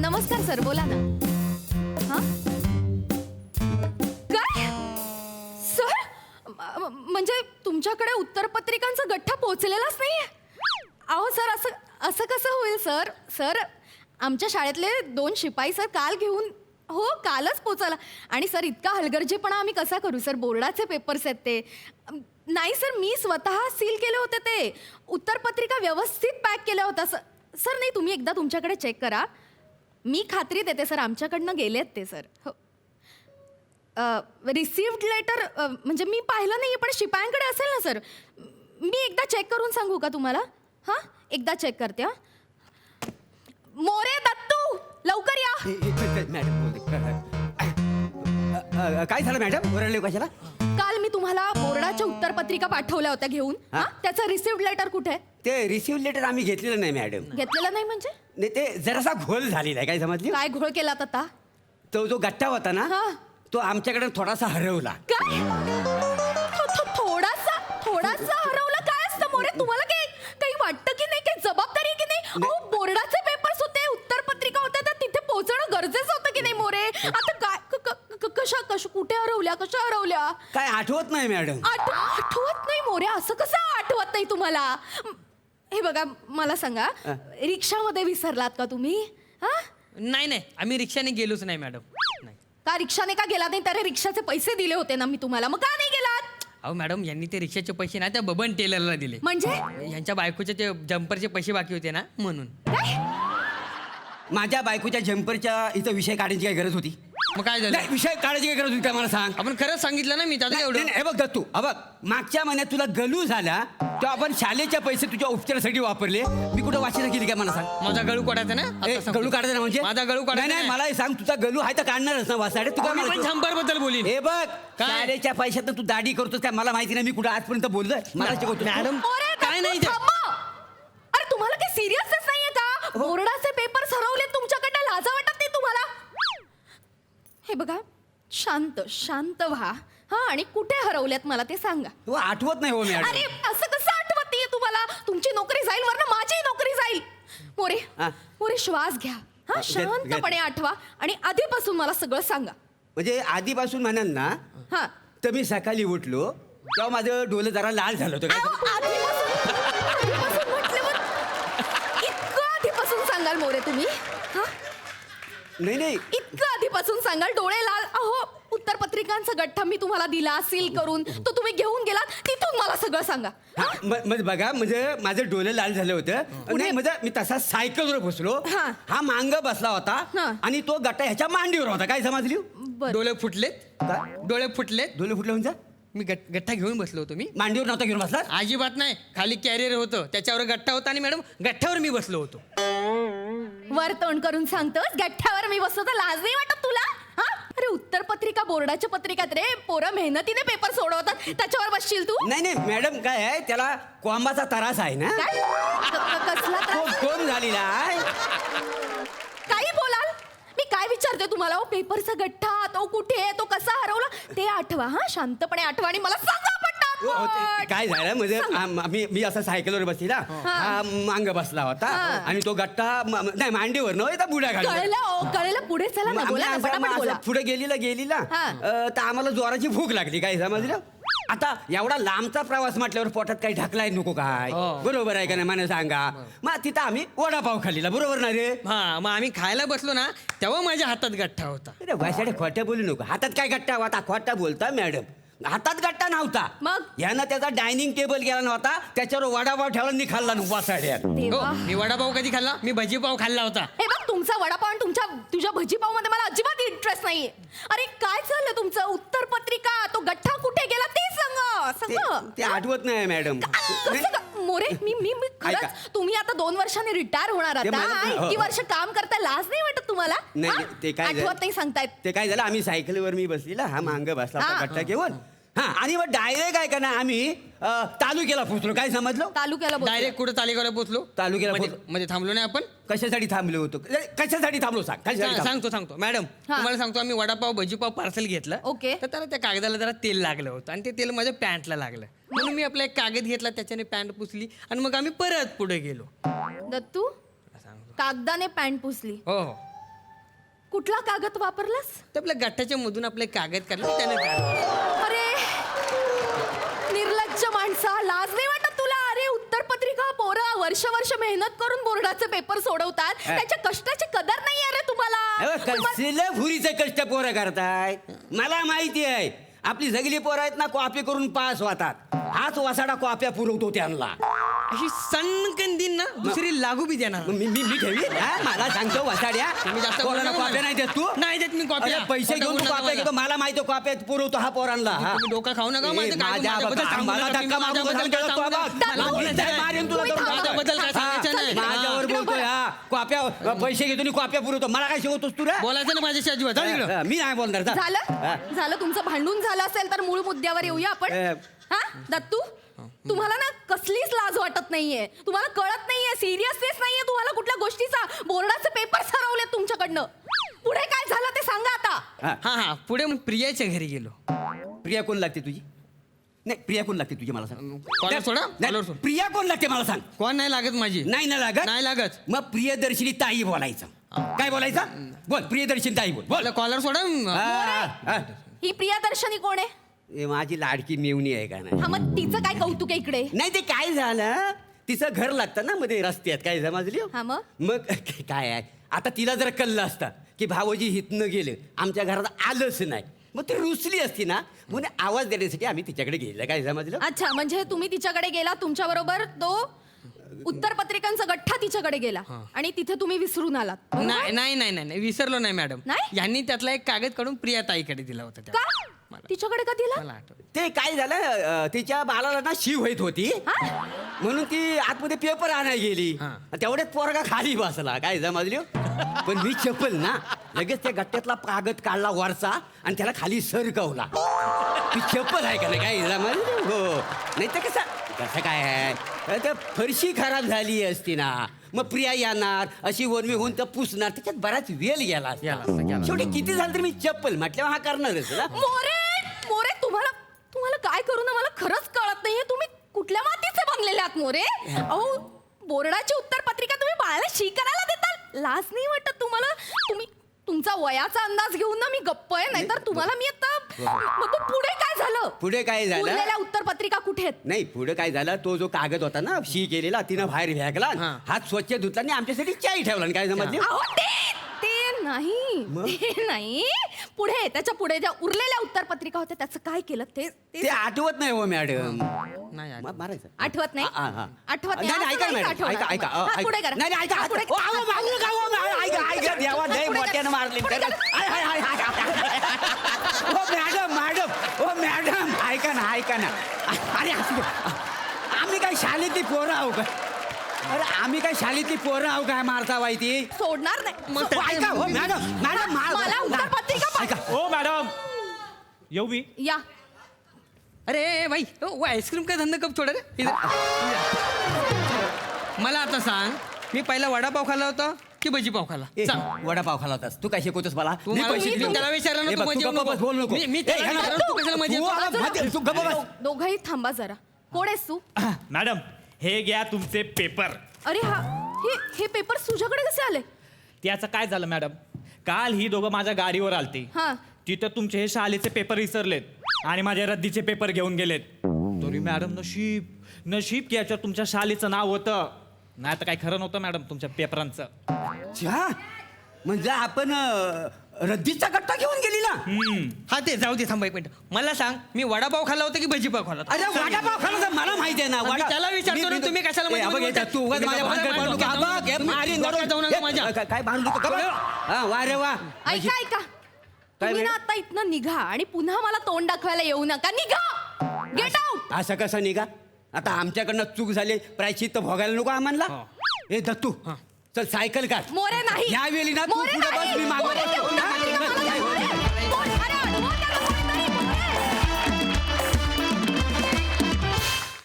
नमस्कार सर, बोला ना. हा काय सर, म्हणजे तुमच्याकडे उत्तरपत्रिकांचा गठ्ठा पोहोचलेलाच नाहीये? अहो सर, असं असं कसं होईल सर? सर, आमच्या शाळेतले 2 शिपाई सर काल घेऊन, हो कालच पोचायला. आणि सर इतका हलगर्जीपणा आम्ही कसा करू सर? बोर्डाचे पेपर्स आहेत ते. नाही सर, मी स्वतः सील केले होते ते. उत्तरपत्रिका व्यवस्थित पॅक केल्या होत्या सर. सर नाही, तुम्ही एकदा तुमच्याकडे चेक करा. मी खात्री देते सर, आमच्याकडनं गेलेत ते सर. हो. रिसिव्ड लेटर म्हणजे मी पाहिलं नाही पण शिपायांकडे असेल ना सर. मी एकदा चेक करून सांगू का तुम्हाला? हां, एकदा चेक करते. हां, मोरे, दत्तू, लवकर या. मॅडम काय झालं मॅडम? ओरडले कशाला? काल मी तुम्हाला बोर्डाच्या उत्तरपत्रिका पाठवल्या होत्या घेऊन. हां, त्याचं रिसिव्ड लेटर कुठे आहे? ते रिसिव्ह लेटर आम्ही घेतलेलं नाही मॅडम. घेतलेलं नाही म्हणजे? नाही, ते जरासा घोळ झालेला आहे. काय समजली? काय घोळ केलात आता? तो जो गट्टा होता ना, हां. तो आमच्याकडे थोडासा हरवला. काय? थोडासा हरवला? काय असतं मोरे? तुम्हाला काही वाटतं की नाही? काही जबाबदारी आहे की नाही? अहो, बोर्डाचे पेपर्स होते, उत्तरपत्रिका होत्या, तर तिथे पोहोचणं गरजेचं होतं की नाही मोरे? आता काय कुठे हरवल्या? कशा हरवल्या? काय आठवत नाही मॅडम. आठवत नाही मोरे? असं कसं आठवत नाही तुम्हाला? हे बघा, मला सांगा, रिक्षामध्ये विसरलात का तुम्ही? हा? नाही, आम्ही रिक्षाने गेलोच नाही मॅडम. नाही. का रिक्षाने का गेला नाही? तर रिक्षाचे पैसे दिले होते ना मी तुम्हाला, मग का नाही गेलात? अहो मॅडम, यांनी ते रिक्षाचे पैसे ना त्या बबन टेलरला दिले. म्हणजे यांच्या बायकोचे ते जम्परचे पैसे बाकी होते ना, म्हणून. काय? माझ्या बायकोच्या जम्परच्या इथं विषय काढायची काय गरज होती? मग काय झालं? नाही, विषय काढायची काय गरज होती काय मला सांग? आपण खरंच सांगितलं ना मी त्याचं नाही, एवढं. नाही, हे बघ दत्तू, हे बघ, मागच्या महिन्यात तुला गलू झाला तेव्हा आपण शाळेचे पैसे तुझ्या उपचारासाठी वापरले. मी कुठं वाचना केली काय मला सांग? माझा गळू काढायचा ना ए, आता सांगतो. गळू काढायचा ना म्हणजे? माझा गळू काढायचा नाही, मला हे सांग, तुझा गलू आहे तर काढणारच ना वासाडे? तू काय मी पण मला जम्पर बद्दल बोलीन. हे बघ, काय? शाळेच्या पैशात तू दाढी करतोस काय मला माहिती नाही. मी कुठं आजपर्यंत बोललोय? मला शिकवतो मॅडम, मोरे, काय नाही दत्तू, ते. थांबा. अरे तुम्हाला काही सिरियसनेस नाहीये का? बोर्डाचे पेपर्स हरवले, तुमच्याकडनं लाजा वाटत नाही तुम्हाला? हे बघा, शांत व्हा. हा, आणि कुठे हरवल्यात मला ते सांगा. तू आठवत नाही हो मॅडम. अरे असं कसं आठवत नाहीये तुम्हाला? तुमची नोकरी जाईल, वरनं माझी नोकरी जाईल. मोरे, हा. मोरे, श्वास घ्या. हा, घेत- शांतपणे आठवा आणि आधीपासून मला सगळं सांगा. म्हणजे आधीपासून म्हणाल ना, हा. तर मी सकाळी उठलो तेव्हा माझं डोलं जरा लाल झालं होतं. अहो, काय आधीपासून म्हटल्यावर इतकं आधीपासून सांगाल मोरे तुम्ही? हा, नाही इतकं आधीपासून सांगाल? डोळे लाल? अहो, उत्तरपत्रिकांचा गठ्ठा मी तुम्हाला दिला सील करून, तो तुम्ही घेऊन गेलात, तिथून मला सगळं सांगा. हा, म्हणजे बघा, म्हणजे माझं डोलं लाल झालं होतं. नाही म्हणजे मी तसा सायकलवर बसलो, हा. हा मांग बसला होता हा. आणि तो गट्टा ह्याच्या मांडीवर होता. काय समजली? बरं. डोळे फुटलेत. काय? डोळे फुटलेत. डोले फुटले म्हणजे? मी गठ्ठा घेऊन बसलो होतो. मी मांडीवर नव्हता घेऊन बसला? अजिबात नाही. खाली कॅरियर होतं, त्याच्यावर गठ्ठा होता आणि मॅडम गठ्ठ्यावर मी बसलो होतो. वर तोंड करून सांगतोस गठ्ठ्यावर मी बसतो, तर लाज नाही वाटत तुला? हा? अरे उत्तरपत्रिका बोर्डाच्या पत्रिकात रे, पोरं मेहनतीने पेपर सोडवतात, त्याच्यावर बसशील तू? नाही मॅडम, काय आहे त्याला कोंबाचा त्रास आहे ना. काय? कसला तो त्रास? कोंब झालेला आहे. काही बोलाल? मी काय विचारते तुम्हाला? ओ, पेपरचा गठ्ठा तो कुठे आहे, तो कसा हरवला ते आठवा. हा, शांतपणे आठवा आणि मला सांगा हो, ते पटकन. काय झालं म्हणजे सांगा. मी असा सायकलवर बसलेला, हा मांग बसला होता हा. आणि तो गट्टा नाही मांडीवर नव्हे बुड्या घालून. कळलं, पुढे चला ना, बोला ना, पटापट बोला. पुढे गेलीला हा. तर आम्हाला जोराची भूक लागली. काय समजलं? आता एवढा लांबचा प्रवास म्हटल्यावर पोटात काही ढकलाय नको काय? हो. बरोबर आहे का नाही मला सांगा? मग तिथं आम्ही वडापाव खाल्लेला, बरोबर ना रे? हा, मग आम्ही खायला बसलो ना, तेव्हा माझ्या हातात गठ्ठा होता. अरे वाशाडे, खोटं बोलू नको. हातात काय गट्टा होता? खोटा बोलता मॅडम. हातात गट्टा नव्हता. मग? यानं त्याचा डायनिंग टेबल गेला नव्हता, त्याच्यावर वडापाव ठेवला आणि खाल्ला वासाड्यात. हो, देवा. मी वडापाव कधी खाल्ला? मी भजीपाव खाल्ला होता. हे बघ, तुमचा वडापाव आणि तुझ्या भजीपाव मध्ये मला अजिबात इंटरेस्ट नाहीये. अरे काय झालं तुमचं? उत्तरपत्रिका, तो गठ्ठा कुठे गेला ते सांग. ते आठवत नाही मॅडम. मोरे, मी ऐका. खरंच, तुम्ही आता 2 वर्षांनी रिटायर होणार ते आता. मला- इतकी वर्ष काम करता, लाज नाही वाटत तुम्हाला? नाही, हा? ते काय झालं? आठवत नाही सांगतायत. ते काय झालं, आम्ही सायकलवर मी बसलेला, हा मांग बसला होता हा. गट्टा घेऊन. हा, आणि मग डायरेक्ट काय का ना आम्ही तालुक्याला पोहोचलो. काय समजलं? तालुक्याला बोलतोय. डायरेक्ट कुठं तालिकाला पोहोचलो? तालुक्याला मध्ये थांबलो नाही आपण? कशासाठी थांबलो होतो? कशासाठी थांबलो सांग? कशासाठी थांबलो? सांगतो मॅडम, हा. तुम्हाला सांगतो. आम्ही वडापाव भजीपाव पार्सल घेतलं. ओके. तर त्याला त्या कागदाला जरा तेल लागलं होतं आणि ते तेल माझ्या पॅन्टला लागलं, म्हणून मी आपला एक कागद घेतला, त्याच्याने पॅन्ट पुसली आणि मग आम्ही परत पुढे गेलो. दत्तू, कागदाने पॅन्ट पुसली. हो. कुठला कागद वापरलास? ते आपल्या गठ्ठ्याच्या मधून आपले कागद काढले त्याने काढले. अरे निर्लज्ज माणसा, लाज नाही वाटत तुला? अरे उत्तर पत्रिका पोरं वर्ष मेहनत करून बोर्डाचे पेपर सोडवतात, त्याच्या कष्टाची कदर नाही अरे तुम्हाला. कसले भुरीचे कष्ट पोरं करताय? मला माहिती आहे आपली सगळी पोरं आहेत ना कॉपी करून पास होतात. हाच वासाडा कॉप्या पुरवतो त्यांना. अशी सणकन दिन ना दुसरी लागू बी देणार. मी ठेवी मला सांगतो वसाड्या मी जास्त पोरांना बोलणार कॉप्या नाही देत तू? नाही देत मी कॉप्या. अरे पैसे घेऊन तू कॉप्या घेतो. मला माहिती कॉप्या पुरवतो हा पोरांना. हा. तुम्ही डोकं खाऊ नका. माझं काय- माझ्याबद्दल सांगू मला नका. धक्का मारू माझ्याबद्दल नका. काय सांगू नका. मला मला मारेन तुला. माझ्याबद्दल काय सांगायचं नाही. माझ्यावर बोलतोय हा. कॉप्या पैसे घेतो आणि कॉप्या पुरवतो. मला काय शिकवतोस तू रे? बोलायचं ना माझ्याशी अजिबात. जा तिकडं. मी नाही बोलणार जा. झालं तुमचं भांडून झालं असेल तर मूळ मुद्द्यावर येऊया आपण. हा दत्तू, तुम्हाला ना कसलीच लाज वाटत नाहीये. तुम्हाला कळत नाहीये, सिरियसनेस नाहीये तुम्हाला कुठल्या गोष्टीचा. बोर्डाचे पेपर हरवले तुमच्याकडनं. पुढे काय झालं ते सांगा आता. हा पुढे मग प्रियाच्या घरी गेलो. प्रिया कोण लागते तुझी? नाही प्रिया कोण लागते तुझी मला सांग. कॉलर सोडा. नाही, कॉलर सोड. प्रिया कोण लागते मला सांग. कोण नाही लागत माझी. नाही ना लागत. नाही लागत. मग प्रियदर्शिनी ताई बोलायचं. काय बोलायचं? बोल प्रियदर्शिनी ताई बोल. बोल. कॉलर सोडा. हा. ही प्रियादर्शनी कोण आहे? हे माझी लाडकी मेवणी आहे का नाही? हा मग तिचं काय कौतुक आहे इकडे? नाही ते काय झालं तिचं घर लागतं ना मध्ये रस्त्यात. काय समजली? हा मग काय आहे आता तिला जर कळलं असता की भावोजी हितनं गेले आमच्या घरात आलंच नाही मग ती रुसली असती ना म्हणून आवाज देण्यासाठी आम्ही तिच्याकडे गेलं. काय समजलं? अच्छा म्हणजे तुम्ही तिच्याकडे गेला, तुमच्या बरोबर तो उत्तर पत्रिकांचा गठ्ठा तिच्याकडे गेला आणि तिथे तुम्ही विसरून आलात. बरोबर? नाही नाही नाही नाही विसरलो नाही मॅडम. नाही? यांनी त्यातला एक कागद काढून प्रिया ताईकडे दिला होता का? तेव्हा. मला तिच्याकडे का दिला? मला आठवत. ते काय झालं तिच्या बाळाला ना शीव होत होती हा? म्हणून ती आतमध्ये पेपर आणायला गेली. हा. तेवढ्यात पोरगा खाली बसला. काय समजली? पण मी चप्पल ना लगेच त्या गट्ट्यातला कागद काढला वरचा आणि त्याला खाली सरकवला. ती चप्पल आहे का नाही? काय समजली? हो नाही तर कसं काय आहे तर फरशी खराब झाली असती ना मग प्रिया येणार अशी वरमी होऊन तर पुसणार त्याच्यात बराच वेळ गेला असता. शेवटी किती झालं तर मी चप्पल म्हटल्यावर हा करणारच ना. मोरे मोरे तुम्हाला काय करू ना मला खरंच कळत नाहीये. तुम्ही कुठल्या मातीचे बनलेले आहात मोरे? अहो बोर्डाची उत्तर पत्रिका तुम्ही बाळाला शी करायला देता. लाज नाही वाटत तुम्हाला? तुम्ही तुमचा वयाचा अंदाज घेऊन ना मी गप्प आहे. नाहीतर तुम्हाला मी आता मग तो पुढे काय झालं? पुढे काय झालं? उरलेल्या उत्तर पत्रिका कुठे आहेत? नाही पुढे काय झालं तो जो कागद होता ना शी केलेला तिनं बाहेर फेकला हा. हात स्वच्छ धुतला आणि आमच्यासाठी चाय ठेवला. आणि काय समजली? अहो ते नाही मग? ते नाही. पुढे त्याच्या पुढे ज्या उरलेल्या उत्तर पत्रिका होत्या त्याचं काय केलं ते ते आठवत नाही हो मॅडम. नाही आठवत. मारायचं आठवत नाही? आठवत नाही. नाही, असं ऐका नाही मॅडम आठवणार. ऐका ऐका हा, पुढे करा. नाही ऐका हा, पुढे ओ, अहो, मागू नका, हो, ऐका देवा नाही पुढे करा. मोठ्यानं मारली. पुढे करा. ओ मॅडम ऐका ना अरे असू दे. आम्ही काय शाळेतली पोरं आहो का? अरे आम्ही काय शाळेतली पोरं आहो काय मारता वाईती? सोडणार नाही. मग ऐका हो मॅडम मला उत्तर पत्रिका ऐका ओ मॅडम येऊ मी. या अरे भाई वो आईस्क्रीम का धंदा कब छोड़ा रे इधर. मला आता सांग मी पहिला वडापाव खाल्ला होता की भजी पाव खाल्ला? ए, सांग. वडापाव खाला होतास तू काय शिकवतोस मला? तू मी मला- पैसे मी देतो. त्याला विचारलं ना, ए, तू बघ, मजा तू येऊ गप्प बस, नको. बोल नको. मी ए, त्याला ह्याला- विचारलं, तू कशाला मजा तू येतो? आला मध्ये, तू गप्प बस. दोघंही थांबा जरा. कोण आहेस तू? मॅडम हे घ्या तुमचे पेपर. अरे हे पेपर तुझ्याकडे कसे आले? त्याचं काय झालं मॅडम काल ही दोघं माझ्या गाडीवर आलती. हा. तिथं तुमचे हे शाळेचे पेपर विसरलेत आणि माझ्या रद्दीचे पेपर घेऊन गेलेत. तरी मॅडम नशीब की याच्यावर तुमच्या शाळेचं नाव होतं. नाही तर काय खरं नव्हतं मॅडम तुमच्या पेपरांचं. छा, म्हणजे आपण रद्दीचा गट्टा घेऊन गेली ना? हा ते जाऊ दे थांबा एक मिनिट. मला सांग मी वडापाव खाल्ला होता की भजी पाव खाल्ला होता? अरे वडापाव खाला तर मला माहिती आहे ना. मी त्याला विचारतो ना, तुम्ही कशाला मध्ये बघ बोलताय? तू उगाच माझ्या तुम्ही भानगड डोक्यात पडू जाऊ नका. नका. बघ, मारीन डोक्यात जाऊ नका माझ्या. काय भांडू नको का? हा, वा रे वा. ऐका तुम्ही ना आता इथनं निघा आणि पुन्हा मला तोंड दाखवायला येऊ नका. निघा. Get out. असं कसं निघा? आता आमच्याकडनं चूक झाली प्रायश्चित्त भोगायला नको आम्हाला? ए दत्तू चल सायकल काढ. मोरे नाही. या वेळी ना तू मोरे पुढे बस नाही. मी मागं मोरे, बसतो. उत्तर पत्रिका मला नाही.